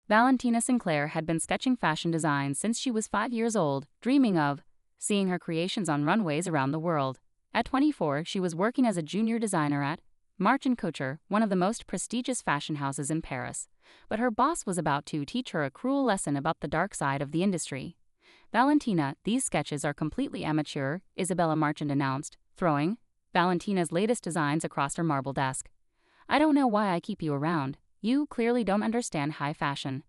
Valentina Sinclair had been sketching fashion design since she was 5 years old, dreaming of seeing her creations on runways around the world. At 24, she was working as a junior designer at Marc & Couture, one of the most prestigious fashion houses in Paris. But her boss was about to teach her a cruel lesson about the dark side of the industry. Valentina, these sketches are completely amateur, Isabella Marchand announced, throwing Valentina's latest designs across her marble desk. I don't know why I keep you around. You clearly don't understand high fashion.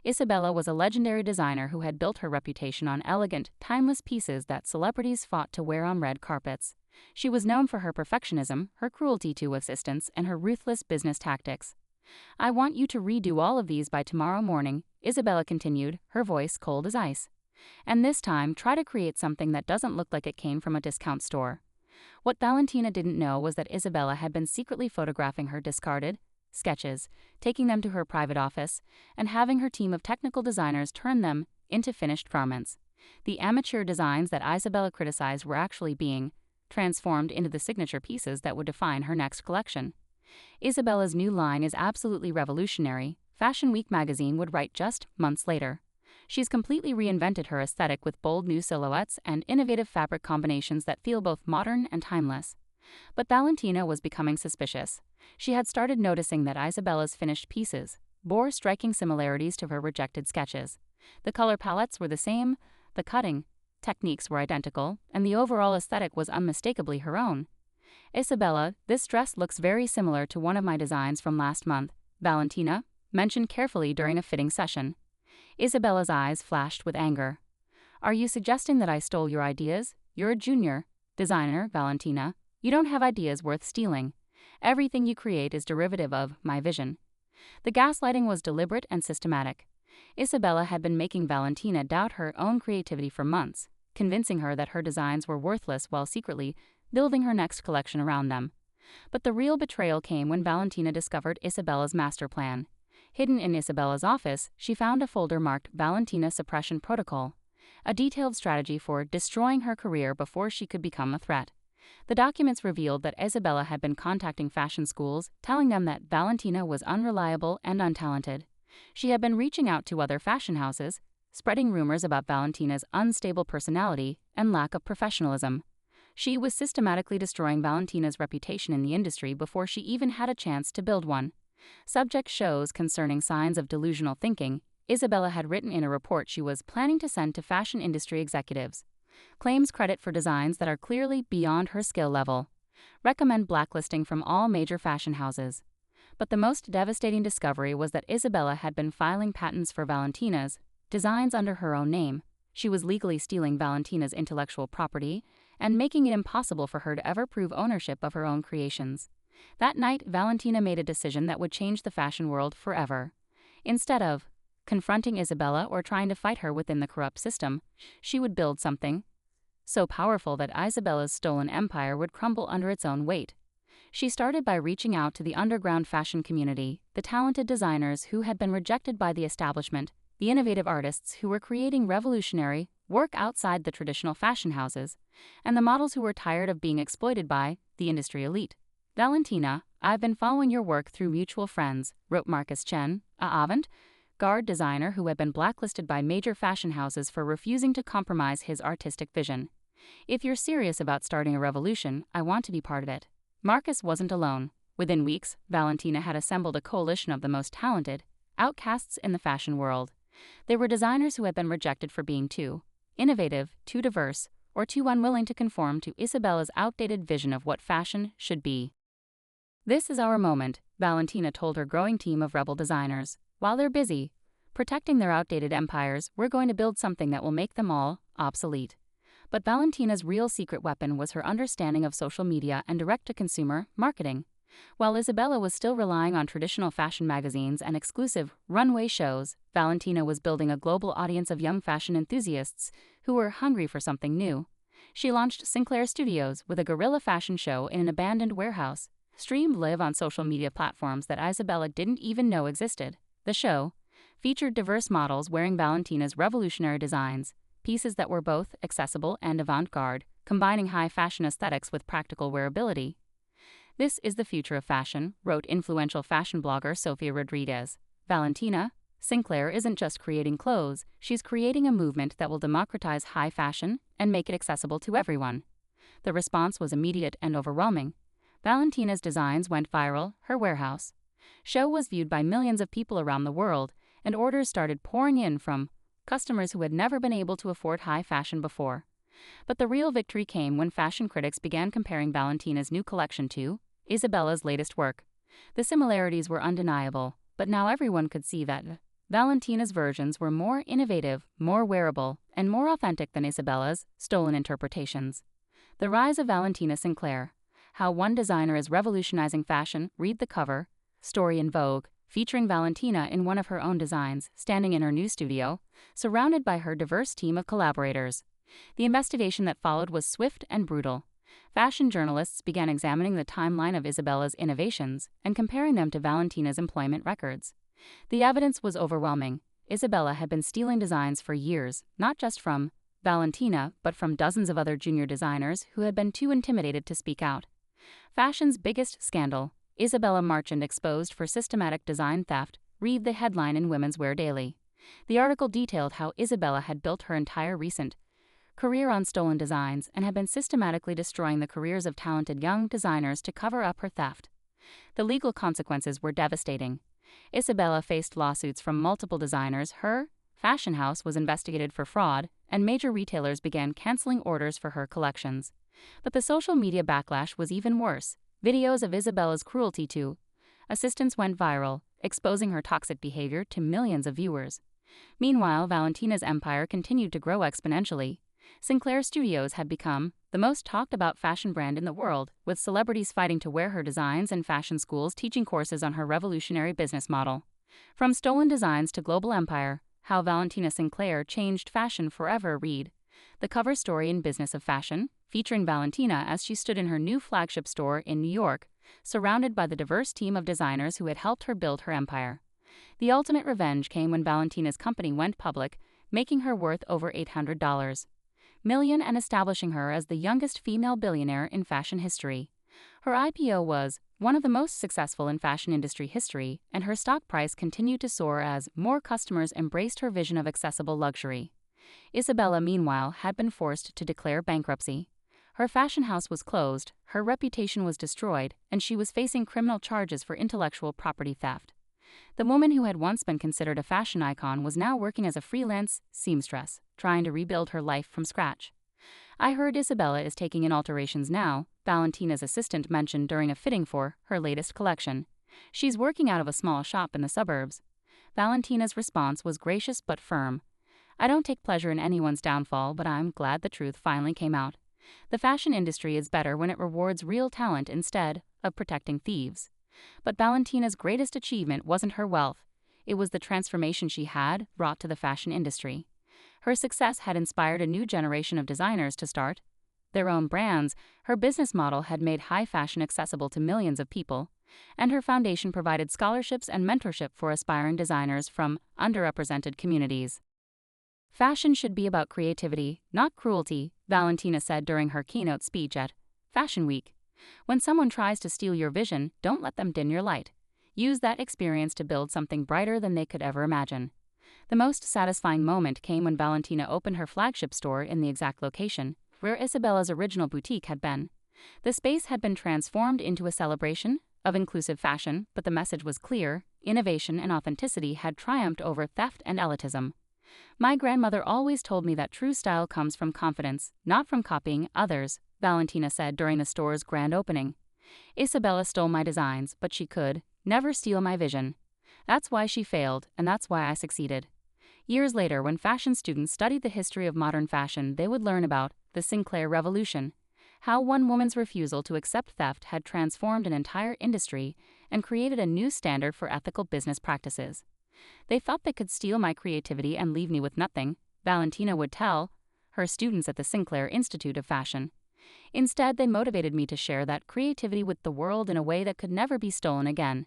Isabella was a legendary designer who had built her reputation on elegant, timeless pieces that celebrities fought to wear on red carpets. She was known for her perfectionism, her cruelty to assistants, and her ruthless business tactics. I want you to redo all of these by tomorrow morning, Isabella continued, her voice cold as ice. And this time, try to create something that doesn't look like it came from a discount store. What Valentina didn't know was that Isabella had been secretly photographing her discarded sketches, taking them to her private office, and having her team of technical designers turn them into finished garments. The amateur designs that Isabella criticized were actually being transformed into the signature pieces that would define her next collection. Isabella's new line is absolutely revolutionary, Fashion Week magazine would write just months later. She's completely reinvented her aesthetic with bold new silhouettes and innovative fabric combinations that feel both modern and timeless. But Valentina was becoming suspicious. She had started noticing that Isabella's finished pieces bore striking similarities to her rejected sketches. The color palettes were the same, the cutting techniques were identical, and the overall aesthetic was unmistakably her own. Isabella, this dress looks very similar to one of my designs from last month, Valentina mentioned carefully during a fitting session. Isabella's eyes flashed with anger. Are you suggesting that I stole your ideas? You're a junior designer, Valentina. You don't have ideas worth stealing. Everything you create is derivative of my vision. The gaslighting was deliberate and systematic. Isabella had been making Valentina doubt her own creativity for months, convincing her that her designs were worthless while secretly building her next collection around them. But the real betrayal came when Valentina discovered Isabella's master plan. Hidden in Isabella's office, she found a folder marked Valentina Suppression Protocol, a detailed strategy for destroying her career before she could become a threat. The documents revealed that Isabella had been contacting fashion schools, telling them that Valentina was unreliable and untalented. She had been reaching out to other fashion houses, spreading rumors about Valentina's unstable personality and lack of professionalism. She was systematically destroying Valentina's reputation in the industry before she even had a chance to build one. Subject shows concerning signs of delusional thinking, Isabella had written in a report she was planning to send to fashion industry executives. Claims credit for designs that are clearly beyond her skill level. Recommend blacklisting from all major fashion houses. But the most devastating discovery was that Isabella had been filing patents for Valentina's designs under her own name. She was legally stealing Valentina's intellectual property and making it impossible for her to ever prove ownership of her own creations. That night, Valentina made a decision that would change the fashion world forever. Instead of confronting Isabella or trying to fight her within the corrupt system, she would build something so powerful that Isabella's stolen empire would crumble under its own weight. She started by reaching out to the underground fashion community, the talented designers who had been rejected by the establishment, the innovative artists who were creating revolutionary work outside the traditional fashion houses, and the models who were tired of being exploited by the industry elite. Valentina, I've been following your work through mutual friends, wrote Marcus Chen, a avant-garde designer who had been blacklisted by major fashion houses for refusing to compromise his artistic vision. If you're serious about starting a revolution, I want to be part of it. Marcus wasn't alone. Within weeks, Valentina had assembled a coalition of the most talented outcasts in the fashion world. They were designers who had been rejected for being too innovative, too diverse, or too unwilling to conform to Isabella's outdated vision of what fashion should be. This is our moment, Valentina told her growing team of rebel designers. While they're busy protecting their outdated empires, we're going to build something that will make them all obsolete. But Valentina's real secret weapon was her understanding of social media and direct-to-consumer marketing. While Isabella was still relying on traditional fashion magazines and exclusive runway shows, Valentina was building a global audience of young fashion enthusiasts who were hungry for something new. She launched Sinclair Studios with a guerrilla fashion show in an abandoned warehouse, streamed live on social media platforms that Isabella didn't even know existed. The show featured diverse models wearing Valentina's revolutionary designs, pieces that were both accessible and avant-garde, combining high fashion aesthetics with practical wearability. This is the future of fashion, wrote influential fashion blogger Sofia Rodriguez. Valentina Sinclair isn't just creating clothes, she's creating a movement that will democratize high fashion and make it accessible to everyone. The response was immediate and overwhelming. Valentina's designs went viral, her warehouse show was viewed by millions of people around the world, and orders started pouring in from customers who had never been able to afford high fashion before. But the real victory came when fashion critics began comparing Valentina's new collection to Isabella's latest work. The similarities were undeniable, but now everyone could see that Valentina's versions were more innovative, more wearable, and more authentic than Isabella's stolen interpretations. The rise of Valentina Sinclair. How one designer is revolutionizing fashion. Read the cover story in Vogue, featuring Valentina in one of her own designs, standing in her new studio, surrounded by her diverse team of collaborators. The investigation that followed was swift and brutal. Fashion journalists began examining the timeline of Isabella's innovations and comparing them to Valentina's employment records. The evidence was overwhelming. Isabella had been stealing designs for years, not just from Valentina, but from dozens of other junior designers who had been too intimidated to speak out. Fashion's biggest scandal. Isabella Marchand exposed for systematic design theft. Read the headline in Women's Wear Daily. The article detailed how Isabella had built her entire recent career on stolen designs and had been systematically destroying the careers of talented young designers to cover up her theft. The legal consequences were devastating. Isabella faced lawsuits from multiple designers, her fashion house was investigated for fraud, and major retailers began canceling orders for her collections. But the social media backlash was even worse. Videos of Isabella's cruelty to assistants went viral, exposing her toxic behavior to millions of viewers. Meanwhile, Valentina's empire continued to grow exponentially. Sinclair Studios had become the most talked about fashion brand in the world, with celebrities fighting to wear her designs and fashion schools teaching courses on her revolutionary business model. From stolen designs to global empire, how Valentina Sinclair changed fashion forever. Read the cover story in Business of Fashion, featuring Valentina as she stood in her new flagship store in New York, surrounded by the diverse team of designers who had helped her build her empire. The ultimate revenge came when Valentina's company went public, making her worth over $800 million and establishing her as the youngest female billionaire in fashion history. Her IPO was one of the most successful in fashion industry history, and her stock price continued to soar as more customers embraced her vision of accessible luxury. Isabella, meanwhile, had been forced to declare bankruptcy. Her fashion house was closed, her reputation was destroyed, and she was facing criminal charges for intellectual property theft. The woman who had once been considered a fashion icon was now working as a freelance seamstress, trying to rebuild her life from scratch. I heard Isabella is taking in alterations now, Valentina's assistant mentioned during a fitting for her latest collection. She's working out of a small shop in the suburbs. Valentina's response was gracious but firm. I don't take pleasure in anyone's downfall, but I'm glad the truth finally came out. The fashion industry is better when it rewards real talent instead of protecting thieves. But Valentina's greatest achievement wasn't her wealth. It was the transformation she had brought to the fashion industry. Her success had inspired a new generation of designers to start their own brands. Her business model had made high fashion accessible to millions of people, and her foundation provided scholarships and mentorship for aspiring designers from underrepresented communities. Fashion should be about creativity, not cruelty, Valentina said during her keynote speech at Fashion Week. When someone tries to steal your vision, don't let them dim your light. Use that experience to build something brighter than they could ever imagine. The most satisfying moment came when Valentina opened her flagship store in the exact location where Isabella's original boutique had been. The space had been transformed into a celebration of inclusive fashion, but the message was clear: innovation and authenticity had triumphed over theft and elitism. My grandmother always told me that true style comes from confidence, not from copying others, Valentina said during the store's grand opening. Isabella stole my designs, but she could never steal my vision. That's why she failed, and that's why I succeeded. Years later, when fashion students studied the history of modern fashion, they would learn about the Sinclair Revolution, how one woman's refusal to accept theft had transformed an entire industry and created a new standard for ethical business practices. They thought they could steal my creativity and leave me with nothing, Valentina would tell her students at the Sinclair Institute of Fashion. Instead, they motivated me to share that creativity with the world in a way that could never be stolen again.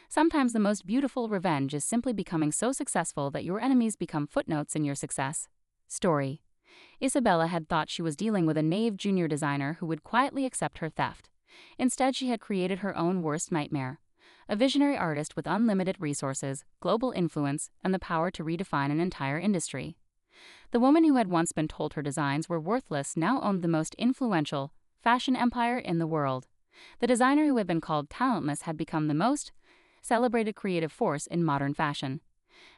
Sometimes the most beautiful revenge is simply becoming so successful that your enemies become footnotes in your success. Story. Isabella had thought she was dealing with a naive junior designer who would quietly accept her theft. Instead, she had created her own worst nightmare. a visionary artist with unlimited resources, global influence, and the power to redefine an entire industry. The woman who had once been told her designs were worthless now owned the most influential fashion empire in the world. The designer who had been called talentless had become the most celebrated creative force in modern fashion.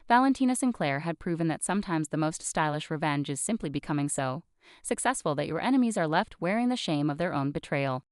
Valentina Sinclair had proven that sometimes the most stylish revenge is simply becoming so successful that your enemies are left wearing the shame of their own betrayal.